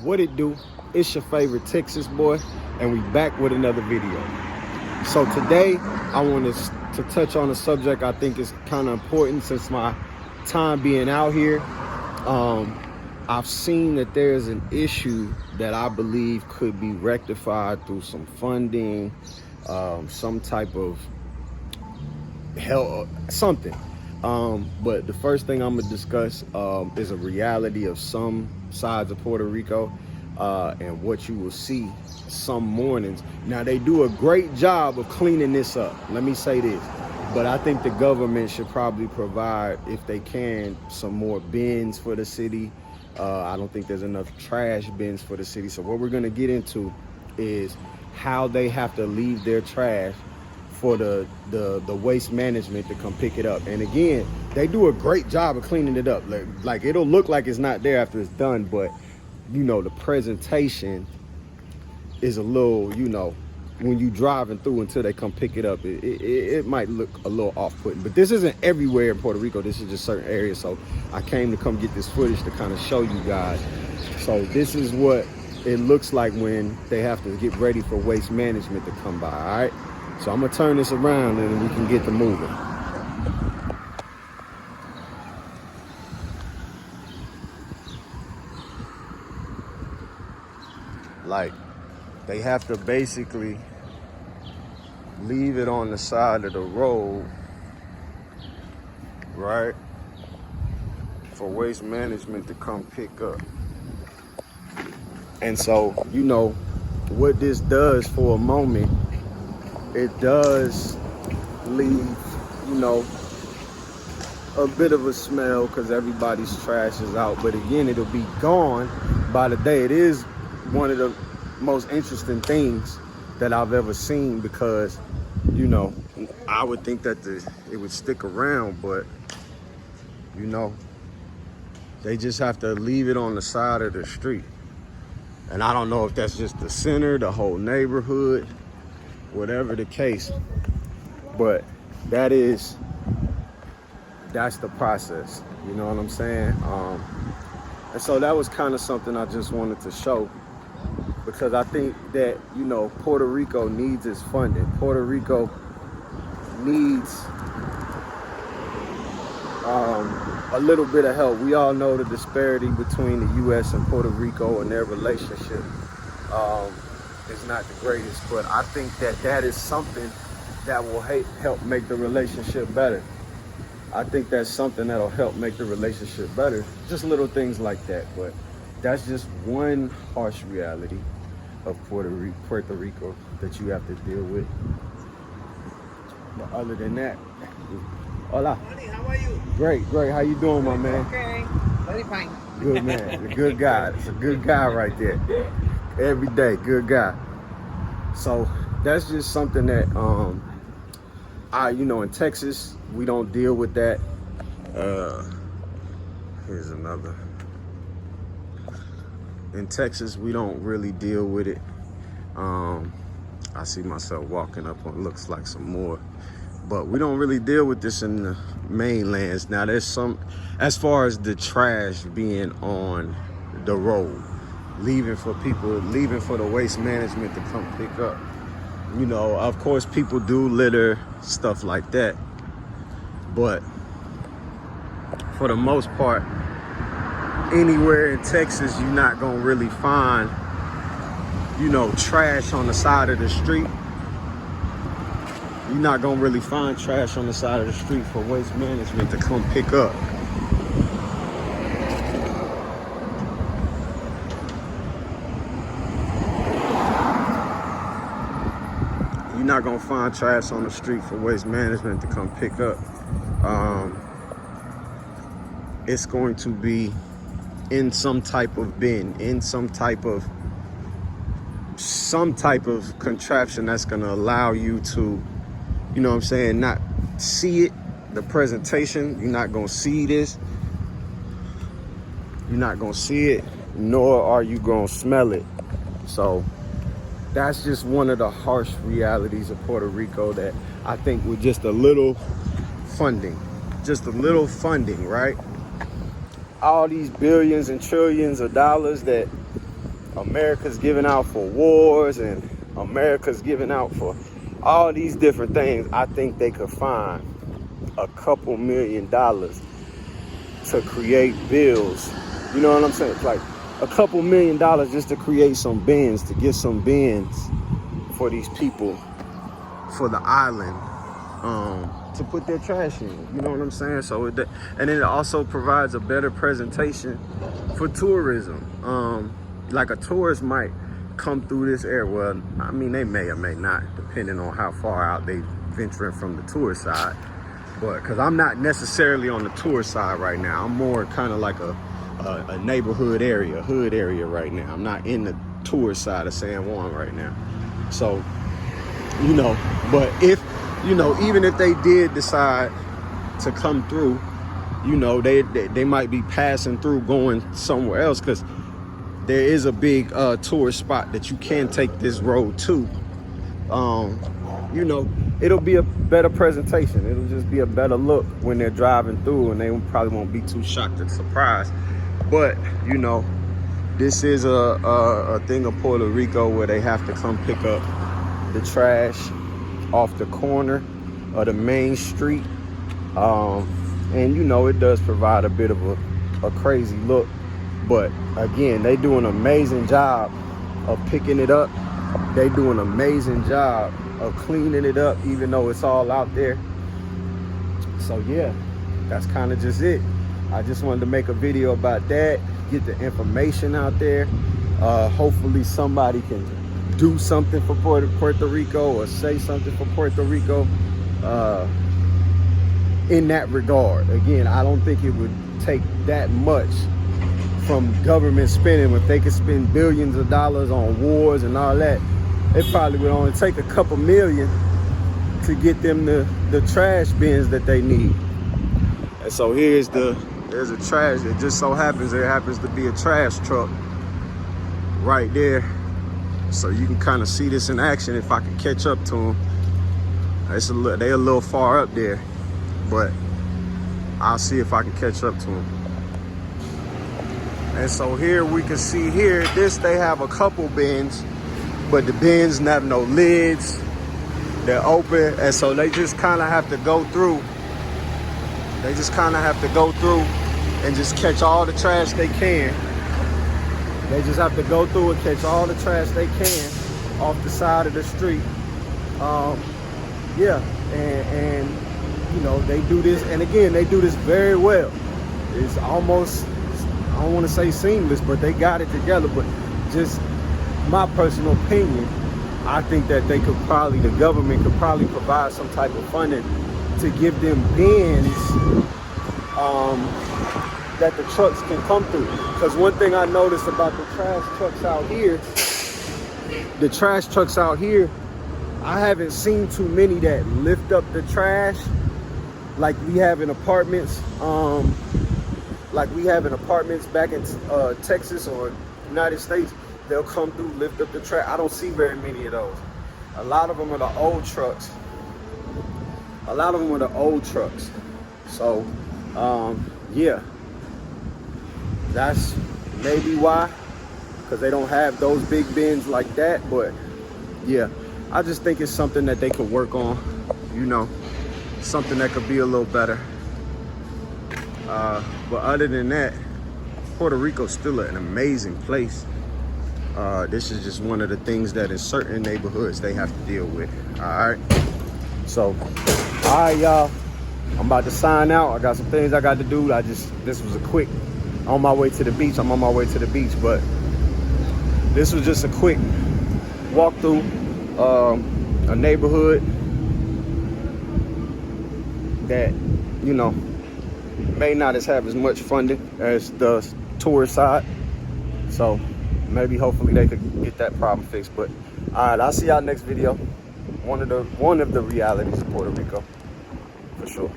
What it do? It's your favorite Texas boy, and we back with another video. So today I want to touch on a subject I think is kind of important since my time being out here. I've seen that there's an issue that I believe could be rectified through some funding, some type of help, something. But the first thing I'm gonna discuss is a reality of some sides of Puerto Rico and what you will see some mornings. Now, they do a great job of cleaning this up. Let me say this. But I think the government should probably provide, if they can, some more bins for the city. I don't think there's enough trash bins for the city. So what we're gonna get into is how they have to leave their trash for the waste management to come pick it up. And again, they do a great job of cleaning it up. Like it'll look like it's not there after it's done, but you know, the presentation is a little, you know, when you driving through until they come pick it up, it might look a little off-putting. But this isn't everywhere in Puerto Rico. This is just certain areas. So I came to come get this footage to kind of show you guys. So this is what it looks like when they have to get ready for waste management to come by, all right? So I'm gonna turn this around and we can get to moving. Like, they have to basically leave it on the side of the road, right? For waste management to come pick up. And so, you know, what this does for a moment, it does leave, you know, a bit of a smell because everybody's trash is out. But again, it'll be gone by the day. It is one of the most interesting things that I've ever seen because, you know, I would think that it would stick around, but, you know, they just have to leave it on the side of the street. And I don't know if that's just the center, the whole neighborhood, whatever the case, but that's the process, you know what I'm saying? And so that was kind of something I just wanted to show, because I think that, you know, Puerto Rico needs its funding. Puerto Rico needs a little bit of help. We all know the disparity between the U.S. and Puerto Rico and their relationship is not the greatest, but I think that is something that will help make the relationship better. I think that's something that'll help make the relationship better. Just little things like that, but that's just one harsh reality of Puerto Rico that you have to deal with. But other than that, hola. Honey, how are you? Great. How you doing, my man? Okay, very fine. Good man, a good guy. It's a good guy right there. Every day, good guy. So that's just something that you know, in Texas, we don't deal with that. Here's another. In Texas, we don't really deal with it. I see myself walking up on, looks like some more, but we don't really deal with this in the mainlands. Now there's some, as far as the trash being on the road, leaving for the waste management to come pick up. You know, of course people do litter, stuff like that, but for the most part, anywhere in Texas, you're not gonna really find, you know, trash on the side of the street. You're not gonna really find trash on the side of the street for waste management to come pick up. You're not gonna find trash on the street for waste management to come pick up. It's going to be in some type of bin, in some type of contraption that's gonna allow you to, you know what I'm saying, not see it, the presentation. You're not gonna see this. You're not gonna see it, nor are you gonna smell it. So that's just one of the harsh realities of Puerto Rico that I think with just a little funding, right? All these billions and trillions of dollars that America's giving out for wars and America's giving out for all these different things. I think they could find a couple $1 million to create bills. You know what I'm saying? It's like a couple $1 million just to create some bins, to get some bins for these people, for the island, to put their trash in. You know what I'm saying? So and then it also provides a better presentation for tourism. Like a tourist might come through this area. Well, I mean, they may or may not, depending on how far out they venturing from the tourist side. But because I'm not necessarily on the tourist side right now, I'm more kind of like a neighborhood area, hood area right now. I'm not in the tourist side of San Juan right now. So, you know, but if, you know, even if they did decide to come through, you know, they might be passing through going somewhere else, because there is a big tourist spot that you can take this road to. You know, it'll be a better presentation. It'll just be a better look when they're driving through, and they probably won't be too shocked and surprised. But, you know, this is a thing of Puerto Rico where they have to come pick up the trash off the corner of the main street. And, you know, it does provide a bit of a crazy look. But again, they do an amazing job of picking it up. They do an amazing job of cleaning it up, even though it's all out there. So yeah, that's kind of just it. I just wanted to make a video about that, get the information out there. Hopefully somebody can do something for Puerto Rico, or say something for Puerto Rico in that regard. Again, I don't think it would take that much from government spending. If they could spend billions of dollars on wars and all that, it probably would only take a couple million to get them the trash bins that they need. And so there's a trash. It just so happens there happens to be a trash truck right there. So you can kind of see this in action if I can catch up to them. They're a little far up there, but I'll see if I can catch up to them. And so here we can see here, they have a couple bins, but the bins have no lids. They're open, and so they just kind of have to go through. They just kind of have to go through and just catch all the trash they can. They just have to go through and catch all the trash they can off the side of the street. Yeah, and you know, they do this, and again, they do this very well. It's almost, I don't want to say seamless, but they got it together. But just my personal opinion, I think that the government could probably provide some type of funding to give them bins that the trucks can come through. Because one thing I noticed about the trash trucks out here, I haven't seen too many that lift up the trash like we have in apartments. Like we have in apartments back in Texas or United States. They'll come through, lift up the trash. I don't see very many of those. A lot of them are the old trucks. So, yeah, that's maybe why, because they don't have those big bins like that. But yeah, I just think it's something that they could work on, you know, something that could be a little better. But other than that, Puerto Rico's still an amazing place. This is just one of the things that in certain neighborhoods they have to deal with. All right. So, all right, y'all. I'm about to sign out. I got some things I got to do. This was a quick, on my way to the beach. I'm on my way to the beach, but this was just a quick walk through a neighborhood that, you know, may not have as much funding as the tourist side. So maybe hopefully they could get that problem fixed. But all right, I'll see y'all next video. One of the realities of Puerto Rico, for sure.